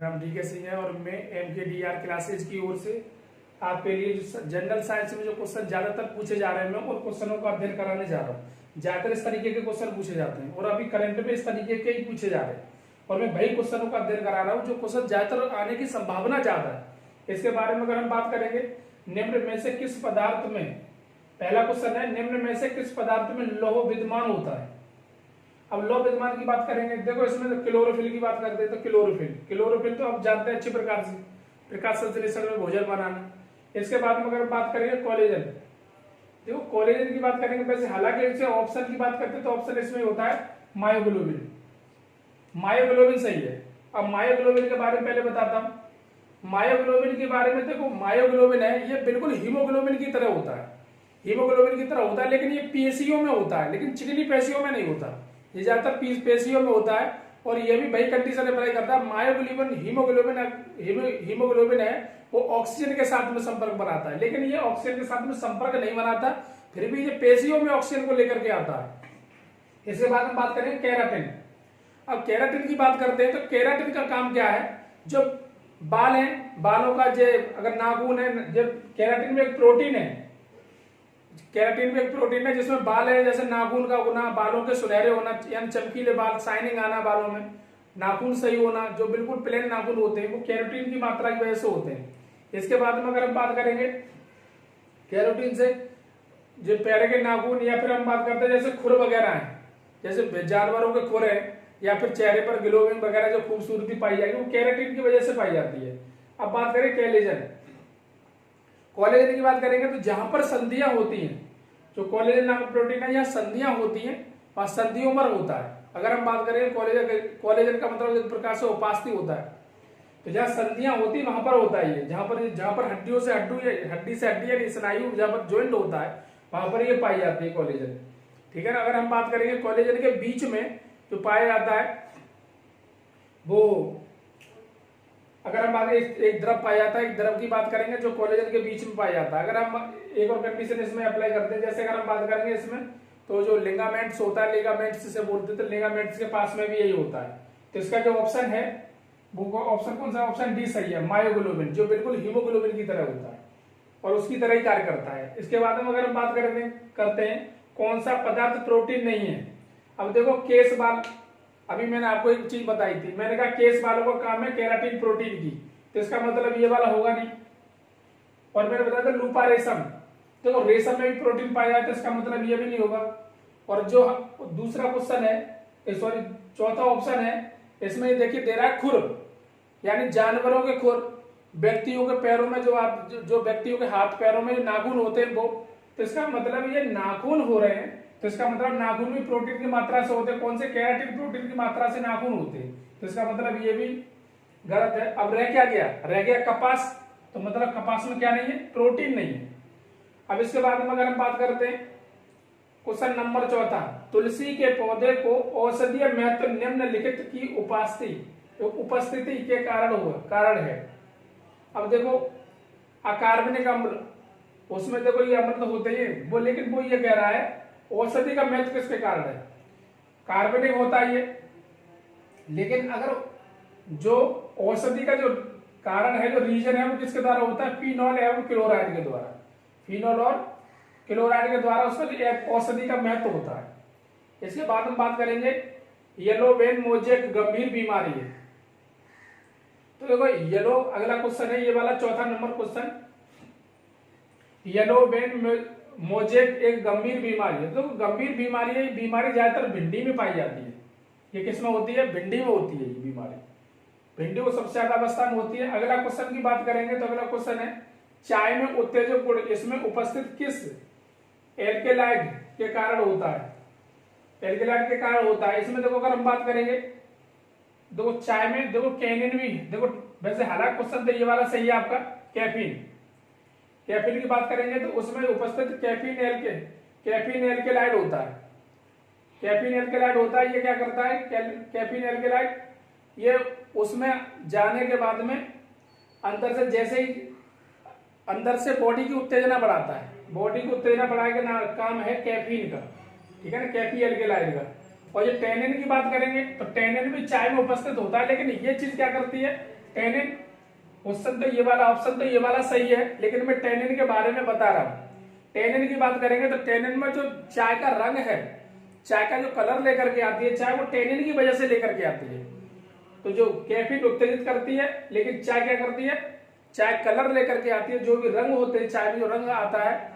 नाम डीके सिंह है और मैं MKDR क्लासेज की ओर से आपके लिए जो जनरल साइंस में जो क्वेश्चन ज्यादातर पूछे जा रहे हैं मैं उन क्वेश्चनों का अध्ययन कराने जा रहा हूँ। ज्यादातर इस तरीके के क्वेश्चन पूछे जाते हैं और अभी करंट में इस तरीके के ही पूछे जा रहे हैं और मैं वही क्वेश्चनों का अध्ययन करा रहा हूँ जो क्वेश्चन ज्यादातर आने की संभावना ज्यादा है। इसके बारे में अगर हम बात करेंगे, निम्न में से किस पदार्थ में, पहला क्वेश्चन है निम्न में से किस पदार्थ में लौह विद्यमान होता है। अब लौह विद्यमान की बात करेंगे, देखो इसमें तो क्लोरोफिल की बात करते हैं तो क्लोरोफिल तो आप जानते हैं अच्छी प्रकार से प्रकाश संश्लेषण में भोजन बनाना। इसके बाद में अगर बात करेंगे कोलेजन, देखो कोलेजन की बात करेंगे वैसे हालांकि इससे ऑप्शन की बात करते हैं तो ऑप्शन इसमें होता है मायोग्लोबिन। मायोग्लोबिन सही है। अब मायोग्लोबिन के बारे में पहले बताता हूं। मायोग्लोबिन के बारे में देखो, मायोग्लोबिन है ये बिल्कुल हीमोग्लोबिन की तरह होता है, हीमोग्लोबिन की तरह होता है, लेकिन ये पेशियों में होता है, लेकिन चिकनी पेशियों में नहीं होता। ये ज्यादातर पेशियों में होता है और ये भी वही कंडीशन अप्लाई करता है। मायोग्लोबिन हीमोग्लोबिन है वो ऑक्सीजन के साथ में संपर्क बनाता है, लेकिन ये ऑक्सीजन के साथ में संपर्क नहीं बनाता, फिर भी ये पेशियों में ऑक्सीजन को लेकर के आता है। इसके बाद हम बात करेंगे केराटिन। अब केराटिन की बात करते हैं तो केराटिन का काम क्या है, जो बाल हैं, बालों का जो अगर नाखून है, जब केराटिन में एक प्रोटीन है, केराटिन में एक प्रोटीन है जिसमें बाल है, जैसे नाखून का होना, बालों के सुनहरे होना यानी चमकीले बाल, शाइनिंग आना बालों में, नाखून सही होना, जो बिल्कुल प्लेन नाखून होते हैं वो केराटिन की मात्रा की वजह से होते हैं। इसके बाद में अगर हम बात करेंगे केराटिन से जो पैर के नाखून, या फिर हम बात करते हैं जैसे खुर वगैरह है, जैसे जानवरों के खुर है, या फिर चेहरे पर ग्लोइंग वगैरह जो खूबसूरती पाई जाएगी वो केराटिन की वजह से पाई जाती है। अब बात करें कोलेजन। कोलेजन की बात करेंगे तो जहां पर संधियां होती हैं, जो कोलेजन नामक प्रोटीन है यहाँ संधियां होती हैं और संधियोमर होता है। अगर हम बात करें कोलेजन का मतलब एक प्रकार से उपास्थि होता है, तो जहां संधियां होती है वहां पर होता है ये, जहां पर हड्डियों से हड्डी से हड्डी या स्नायु जहां पर ज्वाइंट होता है वहां पर ये पाई जाती है कोलेजन। ठीक है ना। अगर हम बात करेंगे कोलेजन के बीच में जो पाया जाता है वो, अगर हम बात एक द्रव पाया जाता है, एक द्रव की बात करेंगे जो कोलेजन के बीच में पाया जाता है। अगर हम एक और कंडीशन इसमें अप्लाई करते हैं, जैसे अगर हम बात करेंगे इसमें तो जो लिगामेंट्स होता है, लिगामेंट्स जिसे बोलते हैं, तो लिगामेंट्स के पास में भी यही होता है। तो इसका जो ऑप्शन है वो ऑप्शन कौन सा, ऑप्शन डी सही है, मायोग्लोबिन, जो बिल्कुल हीमोग्लोबिन की तरह होता है और उसकी तरह ही कार्य करता है। इसके बाद में अगर हम बात करते हैं कौन सा पदार्थ प्रोटीन नहीं है। अब देखो केस बाल, अभी मैंने आपको एक चीज बताई थी, मैंने कहा केस बालों का काम है केराटिन प्रोटीन की, तो इसका मतलब ये वाला होगा नहीं। और मैंने बताया था लूपा रेशम, देखो रेशम में भी प्रोटीन पाया जाता है, इसका मतलब ये भी नहीं होगा। और जो दूसरा क्वेश्चन है, सॉरी चौथा ऑप्शन है, इसमें ये देखिए दे रहा है खुर, यानी जानवरों के खुर, व्यक्तियों के पैरों में जो व्यक्तियों के हाथ पैरों में जो नाखून होते हैं वो, तो इसका मतलब ये नाखून हो रहे हैं, तो इसका मतलब नाखून भी प्रोटीन की मात्रा से होते हैं। कौन से, केराटिन प्रोटीन की मात्रा से नाखून होते हैं, तो इसका मतलब ये भी गलत है। अब रह क्या गया, रह गया कपास, तो मतलब कपास में क्या नहीं है, प्रोटीन नहीं है। अब इसके बाद में अगर हम बात करते हैं क्वेश्चन नंबर चौथा, तुलसी के पौधे को औषधीय महत्व निम्नलिखित की उपस्थिति के कारण है। अब देखो अकार्बनिक अम्ल, उसमें देखो ये अम्ल तो होते ही वो, लेकिन वो ये कह रहा है औषधि का महत्व किसके कारण है, कार्बनिक होता है ये, लेकिन अगर जो औषधि का जो कारण है, जो रीजन है, वो किसके द्वारा होता है, फिनॉल एवं क्लोराइड के द्वारा, फिनॉल और क्लोराइड के द्वारा उसका औषधि का महत्व होता है। इसके बाद हम बात करेंगे येलो वेन मोजेक गंभीर बीमारी है। तो देखो येलो, अगला क्वेश्चन है ये वाला चौथा number question, yellow vein mosaic एक गंभीर बीमारी है। तो गंभीर बीमारी है, ये बीमारी ज्यादातर भिंडी में पाई जाती है। ये किसमें होती है, भिंडी में होती है ये बीमारी, भिंडी को सबसे ज्यादा अवस्था में होती है। अगला क्वेश्चन की बात करेंगे तो अगला क्वेश्चन है चाय में उत्तेजक गुण इसमें उपस्थित किस एल्केलाइड के कारण होता है, एल्केलाइड के कारण होता है। इसमें देखो अगर हम बात करेंगे, देखो चाय में देखो कैनिन भी, देखो वैसे हालांकि क्वेश्चन तो ये वाला सही है आपका, कैफीन की बात करेंगे तो उसमें उपस्थित कैफीन एल्केलाइड होता है, कैफीन एल्केलाइड होता है। ये क्या करता है, कैफीन एल्केलाइड, ये उसमें जाने के बाद में अंदर से जैसे ही अंदर से बॉडी की उत्तेजना बढ़ाता है, बॉडी की उत्तेजना बढ़ाने का काम है कैफीन का, ठीक है ना, कैफी एल्केलाइड का। और ये टैनिन की बात करेंगे तो टैनिन भी चाय में उपस्थित होता है, लेकिन ये चीज क्या करती है, टेनिन क्वेश्चन तो ये वाला, ऑप्शन तो ये वाला सही है, लेकिन मैं टेनिन के बारे में बता रहा हूं। टेनिन की बात करेंगे तो टेनिन में जो चाय का रंग है, चाय का जो कलर लेकर के आती है चाय, वो टेनिन की वजह से लेकर के आती है। तो जो कैफीन उत्तेजित करती है, लेकिन चाय क्या करती है, चाय कलर लेकर के आती है। जो भी रंग होते हैं चाय में, जो रंग आता है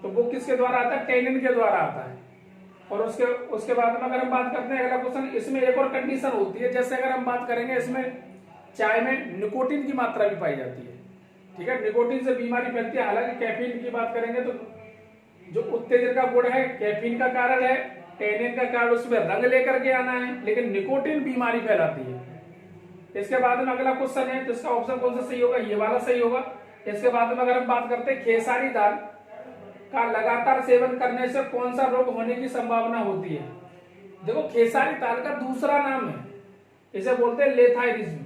तो वो किसके द्वारा आता है, टेनिन के द्वारा आता है। और उसके बाद में अगर हम बात करते हैं अगला क्वेश्चन, इसमें एक और कंडीशन होती है। जैसे अगर हम बात करेंगे, इसमें चाय में निकोटीन की मात्रा भी पाई जाती है, ठीक है। निकोटीन से बीमारी फैलती है। हालांकि कैफीन की बात करेंगे तो जो उत्तेजन का गुण है कैफीन का कारण है, टेनिन का कारण उसमें रंग लेकर के आना है, लेकिन निकोटीन बीमारी फैलाती है। इसके बाद में अगला क्वेश्चन है, तो इसका ऑप्शन कौन सा सही होगा, ये वाला सही होगा। इसके बाद में अगर हम बात करते हैं, खेसारी दाल का लगातार सेवन करने से कौन सा रोग होने की संभावना होती है। देखो, खेसारी दाल का दूसरा नाम है, इसे बोलते हैं लेथाइरिज्म।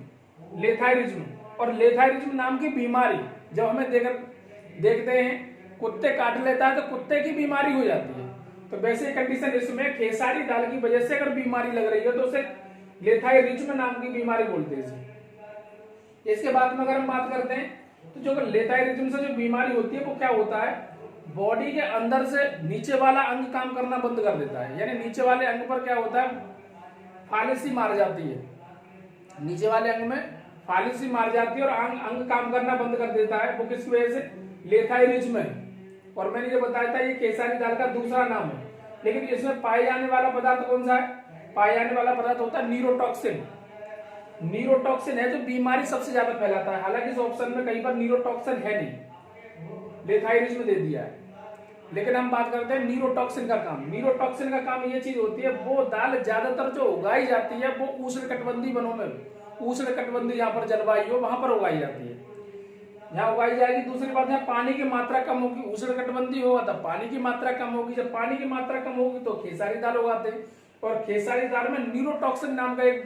लेथाइरिज्म और लेथाइरिज्म नाम की बीमारी जब हमें देखते हैं कुत्ते काट लेता है तो कुत्ते की बीमारी हो जाती है। तो वैसे कंडीशन इसमें खेसारी दाल की वजह से अगर बीमारी लग रही है तो उसे लेथाइरिज्म नाम की बीमारी बोलते हैं। इसके बाद में अगर हम बात करते हैं तो जो लेथाइरिज्म से जो बीमारी होती है वो क्या होता है, बॉडी के अंदर से नीचे वाला अंग काम करना बंद कर देता है। यानी नीचे वाले अंग पर क्या होता है, फालिसी मार जाती है। नीचे वाले अंग में फालिसी मार जाती है और अंग काम करना बंद कर देता है। वो किस वजह से, लेथाइरिज्म है। और मैंने जो बताया था ये केसारी दाल का दूसरा नाम है। लेकिन इसमें पाए जाने वाला पदार्थ कौन सा है, पाए जाने वाला पदार्थ होता है न्यूरोटॉक्सिन। न्यूरोटॉक्सिन है जो बीमारी सबसे ज्यादा फैलाता है। हालांकि इस ऑप्शन में कहीं पर न्यूरोटॉक्सिन है नहीं, लेथाइरिज्म दे दिया है। लेकिन हम बात करते हैं न्यूरोटॉक्सिन का काम। न्यूरोटॉक्सिन का काम ये चीज होती है, वो दाल ज्यादातर जो उगाई जाती है वो उष्णकटिबंधीय वनों में, उष्णकटिबंधीय यहाँ पर जलवायु हो वहां पर उगाई जाती है, यहाँ उगाई जाएगी। दूसरी बात है पानी की मात्रा कम होगी, उष्णकटिबंधीय होगा तब पानी की मात्रा कम होगी। जब पानी की मात्रा कम होगी तो खेसारी दाल उगाते हैं। और खेसारी दाल में न्यूरोटॉक्सिन नाम का एक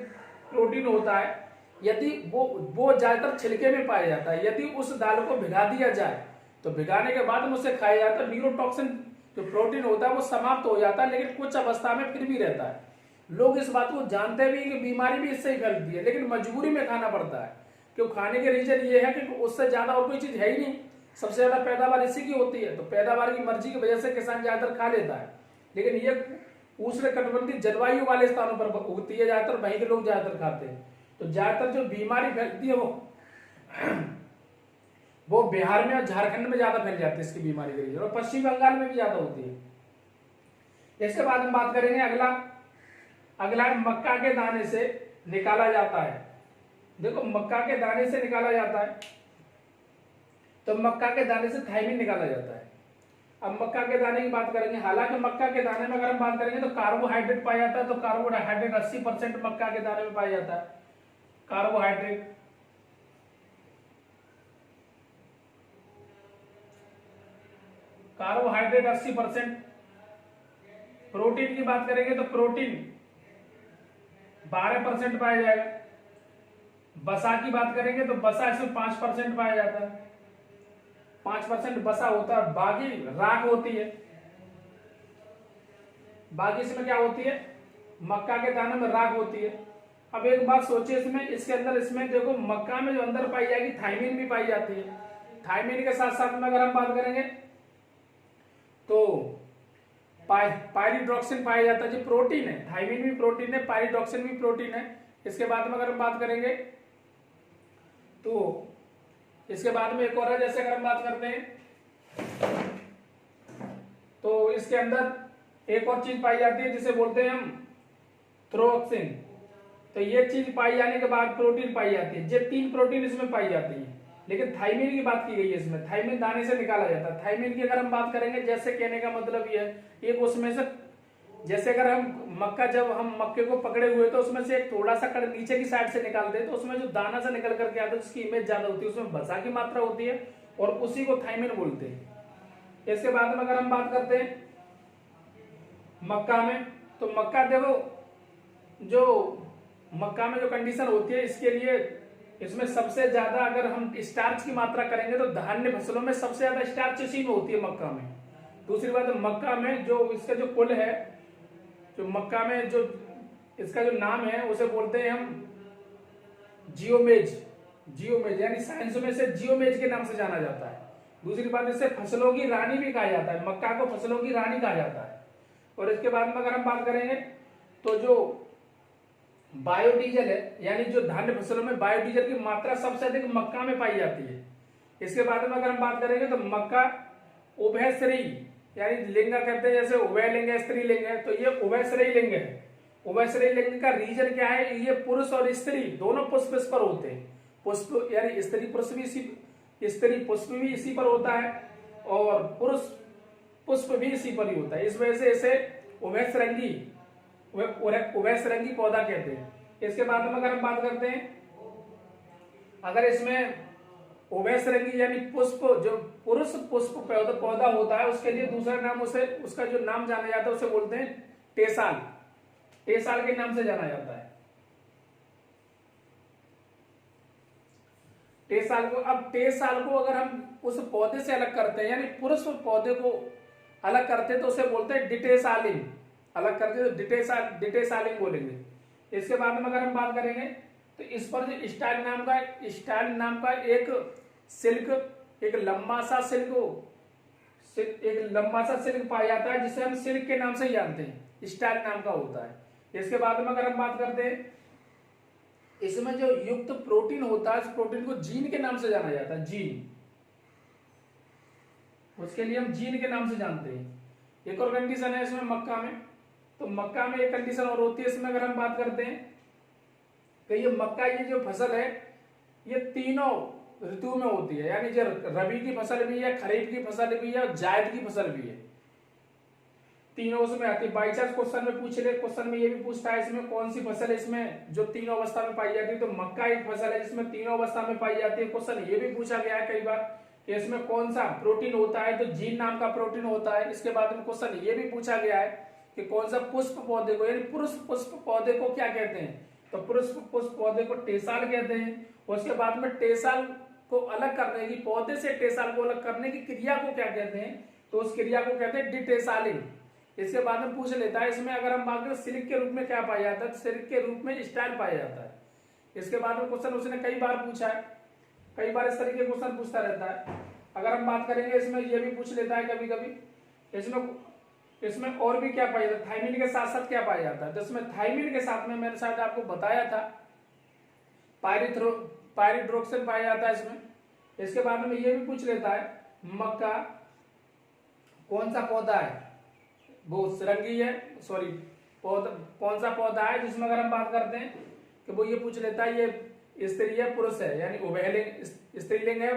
प्रोटीन होता है, यदि वो ज्यादातर छिलके में पाया जाता है। यदि उस दाल को भिगा दिया जाए तो भिगाने के बाद में उसे खाया जाता है, न्यूरोटॉक्सिन जो प्रोटीन होता है वो समाप्त हो जाता है, लेकिन कुछ अवस्था में फिर भी रहता है। लोग इस बात को जानते भी कि बीमारी भी इससे ही फैलती है, लेकिन मजबूरी में खाना पड़ता है। क्यों खाने के रीजन ये है कि उससे ज्यादा और कोई चीज है ही नहीं, सबसे ज्यादा पैदावार इसी की होती है। तो पैदावार की मर्जी की वजह से किसान ज्यादातर खा लेता है। लेकिन ये उष्णकटिबंधीय जलवायु वाले स्थानों पर उगती है ज्यादातर, वहीं के लोग ज्यादातर खाते हैं। तो ज्यादातर जो बीमारी फैलती है वो बिहार में और झारखंड में ज्यादा फैल जाती है इसकी बीमारी के रीजन, और पश्चिम बंगाल में भी ज्यादा होती है। इसके बाद हम बात करेंगे अगला मक्का के दाने से निकाला जाता है। देखो, मक्का के दाने से निकाला जाता है, तो मक्का के दाने से थायमिन निकाला जाता है। अब मक्का के दाने की बात करेंगे। हालांकि मक्का के दाने में अगर हम बात करेंगे तो कार्बोहाइड्रेट पाया जाता है, तो कार्बोहाइड्रेट 80% मक्का के दाने में पाया जाता है। Carbohydrate carbohydrate 80%। प्रोटीन की बात करेंगे तो प्रोटीन 12% पाया जाएगा। बसा की बात करेंगे तो बसा इसमें 5% पाया जाता है, 5% बसा होता है। बाकी राख होती है, बाकी इसमें क्या होती है, मक्का के दाने में राख होती है। अब एक बात सोचिए, इसके अंदर इसमें देखो, मक्का में जो अंदर पाई जाएगी थायमिन भी पाई जाती है। थायमिन के साथ साथ में अगर हम बात करेंगे तो पायरिडॉक्सिन पाया जाता है, जो प्रोटीन है। थायमिन भी प्रोटीन है, पायरिडॉक्सिन भी प्रोटीन है। इसके बाद में अगर हम बात करेंगे तो इसके बाद में एक और है, जैसे अगर हम बात करते हैं तो इसके अंदर एक और चीज पाई जाती है जिसे बोलते हैं हम थ्रोक्सिन। तो ये चीज पाई जाने के बाद प्रोटीन पाई जाती है। ये 3 प्रोटीन इसमें पाई जाती है। लेकिन थायमिन की बात की गई है इसमें, थायमिन दाने से निकाला जाता है। थायमिन की अगर हम बात करेंगे, जैसे कहने का मतलब ये है, एक उसमें से, जैसे अगर जब हम मक्के को पकड़े हुए तो उसमें से एक थोड़ा सा कड़ नीचे की साइड से निकालते हैं, तो उसमें जो दाना से निकल करके आता है जिसकी इमेज ज्यादा होती है, उसमें वसा की मात्रा होती है और उसी को थायमिन बोलते हैं। इसके बाद में अगर हम बात करते हैं मक्का में, तो मक्का देखो, जो मक्का में जो कंडीशन होती है इसके लिए, इसमें सबसे ज्यादा अगर हम स्टार्च की मात्रा करेंगे तो धान्य फसलों में सबसे ज्यादा स्टार्च इसी में होती है, मक्का में। दूसरी बात, मक्का में जो इसका जो कुल है, जो मक्का में जो इसका जो नाम है उसे बोलते हैं हम जियोमेज। जियोमेज यानी साइंस में से जियोमेज के नाम से जाना जाता है। दूसरी बात, इसे फसलों की रानी भी कहा जाता है, मक्का को फसलों की रानी कहा जाता है। और इसके बाद में अगर हम बात करेंगे तो जो बायोडीजल है, यानी जो धान्य फसलों में बायोडीजल की मात्रा सबसे अधिक मक्का में पाई जाती है। इसके बाद में अगर हम बात करेंगे तो मक्का उभयश्रेयी यानी लिंग कहते हैं, जैसे उभय लिंग है, स्त्रीलिंग है, तो ये उभयश्रेयी लिंग है। उभयश्रेयी लिंग का रीजन क्या है, ये पुरुष और स्त्री दोनों पुष्प इस पर होते हैं। पुष्प यानी स्त्री पुरुष भी स्त्री पुष्प भी इसी पर होता है और पुरुष पुष्प भी इसी पर ही होता है। इस वजह से इसे उभयश्रृंगी पौधा कहते हैं। इसके बाद में अगर हम बात करते हैं, अगर इसमें उभयश्रृंगी यानी पुष्प जो पुरुष पुष्प पौधा होता है, उसके लिए दूसरा नाम उसे उसका जो नाम जाना जाता है उसे बोलते हैं टेसाल। टेसाल के नाम से जाना जाता है टेसाल को। अब टेसाल को अगर हम उस पौधे से अलग करते हैं, यानी पुरुष पौधे को अलग करते हैं, तो उसे बोलते हैं डिटेसालिंग। अलग करते हैं तो डिटेसालिंग बोलेंगे। इसके बाद में अगर हम बात करेंगे तो इस पर जो स्टाइल नाम का एक सिल्क, एक लंबा सा सिल्क पाया जाता है, जिसे हम सिल्क के नाम से जानते हैं, स्टाइल नाम का होता है। इसके बाद में अगर हम बात करते हैं, इसमें जो युक्त प्रोटीन होता है, इस प्रोटीन को जीन के नाम से जाना जाता है, जीन। उसके लिए हम जीन के नाम से जानते हैं। एक और कंडीशन है इसमें मक्का में, तो मक्का में एक कंडीशन और होती है इसमें, अगर हम बात करते हैं तो ये मक्का, ये जो फसल है, ये तीनों ऋतु में होती है, यानी जो रबी की फसल भी है, खरीफ की फसल भी है और जायद की फसल भी है, तीनों उसमें आती है। बाई चांस क्वेश्चन में पूछ ले, क्वेश्चन में ये भी पूछता है इसमें कौन सी फसल है इसमें जो तीनों अवस्था में पाई जाती है, तो मक्का एक फसल है जिसमें तीनों अवस्था में पाई जाती है। क्वेश्चन ये भी पूछा गया है कई बार कि इसमें कौन सा प्रोटीन होता है, तो जीन नाम का प्रोटीन होता है। इसके बाद में क्वेश्चन ये भी पूछा गया है कि कौन सा पुष्प पौधे को, यानी पुरुष पुष्प पौधे को क्या कहते हैं, तो पुरुष पुष्प पौधे को टेसाल कहते हैं। उसके बाद में टेसाल को अलग करने की, पौधे से टेसाल को अलग करने की क्रिया को क्या कहते हैं, तो उस क्रिया को कहते हैं डिटेसालिंग। इसके बाद में पूछ लेता है इसमें, अगर हम बात करें सिल्क के रूप में क्या पाया जाता है, तो सिल्क के रूप में स्टाइल पाया जाता है। इसके बाद में क्वेश्चन उसने कई बार पूछा है, कई बार इस तरीके के क्वेश्चन पूछता रहता है। अगर हम बात करेंगे इसमें ये भी पूछ लेता है कभी कभी, इसमें और भी क्या पाया जाता है, थाइमिन के साथ साथ क्या पाया जाता है, तो इसमें थाइमिन के साथ में मैंने शायद आपको बताया था पायरिथ्रोक्सिन पाया जाता है इसमें। इसके बाद में ये भी पूछ लेता है मक्का कौन सा पौधा है, वो सरंगी है, सॉरी कौन सा पौधा है, जिसमें अगर हम बात करते हैं कि वो ये पूछ लेता है ये स्त्री है पुरुष है, यानी उभयलिंग, स्त्रीलिंग है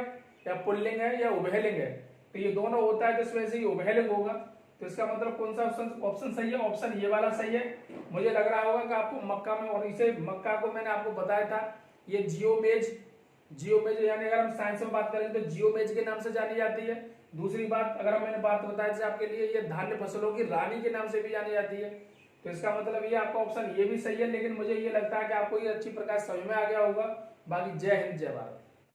या पुल्लिंग है या उभयलिंग है, तो ये दोनों होता है, तो इस वजह से ये उभयलिंग होगा। तो इसका मतलब कौन सा ऑप्शन सही है, ऑप्शन ये वाला सही है। मुझे लग रहा होगा कि आपको मक्का में, और इसे मक्का को मैंने आपको बताया था ये जियोमेज यानी अगर हम साइंस में बात करें तो जियोमेज के नाम से जानी जाती है। दूसरी बात, अगर मैंने बात बताई थी आपके लिए, ये धान्य फसलों की रानी के नाम से भी जानी जाती है। तो इसका मतलब ये आपका ऑप्शन ये भी सही है, लेकिन मुझे ये लगता है कि आपको ये अच्छी प्रकार समझ में आ गया होगा। बाकी जय हिंद जय भारत।